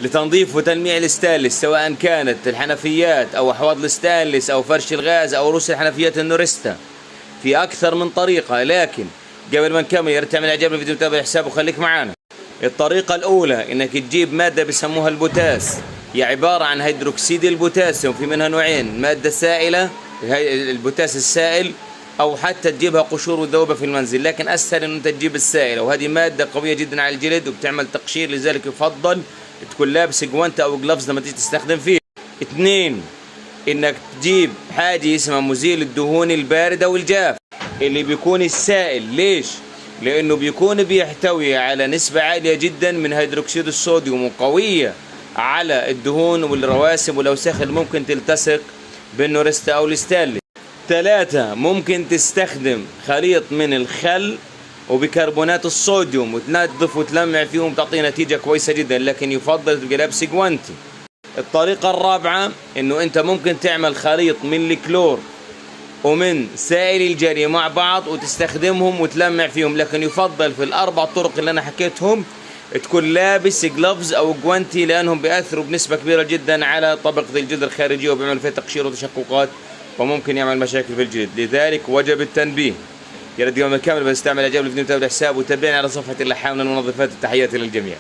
لتنظيف وتلميع الستانلس، سواء كانت الحنفيات أو أحواض الستانلس أو فرش الغاز أو رؤوس الحنفيات النورستا. في أكثر من طريقة، لكن قبل ما نكمل يا ريت تعمل إعجاب للفيديو وتابع الحساب وخليك معانا. الطريقة الأولى إنك تجيب مادة بيسموها البوتاس، هي عبارة عن هيدروكسيد البوتاسيوم، في منها نوعين، مادة سائلة البوتاس السائل، أو حتى تجيبها قشور وذوبة في المنزل، لكن أسهل إن أنت تجيب السائلة، وهذه مادة قوية جدا على الجلد وبتعمل تقشير، لذلك يفضل تكون لابس جوانت أو جلافز لما تيجي تستخدم فيه. اثنين، إنك تجيب حاجة اسمها مزيل الدهون الباردة والجاف اللي بيكون السائل. ليش؟ لأنه بيكون بيحتوي على نسبة عالية جدا من هيدروكسيد الصوديوم، وقوية على الدهون والرواسب والأوساخ اللي ممكن تلتصق بالنورستا أو الستانلس. ثلاثة، ممكن تستخدم خليط من الخل وبيكربونات الصوديوم وتنظف وتلمع فيهم، تعطي نتيجة كويسة جدا، لكن يفضل تبقى لابس جوانتي. الطريقة الرابعة إنه أنت ممكن تعمل خليط من الكلور ومن سائل الجري مع بعض وتستخدمهم وتلمع فيهم، لكن يفضل في الأربع طرق اللي أنا حكيتهم تكون لابس جلوفز أو جوانتي، لأنهم بيأثروا بنسبة كبيرة جدا على طبقة الجلد الخارجية وبيعملوا فيها تقشير وتشققات وممكن يعمل مشاكل في الجلد، لذلك وجب التنبيه. يا ريت يوم كامل بس تعمل إعجاب للفيديو وتابع الحساب وتابعني على صفحة اللحام للمنظفات. التحيات للجميع.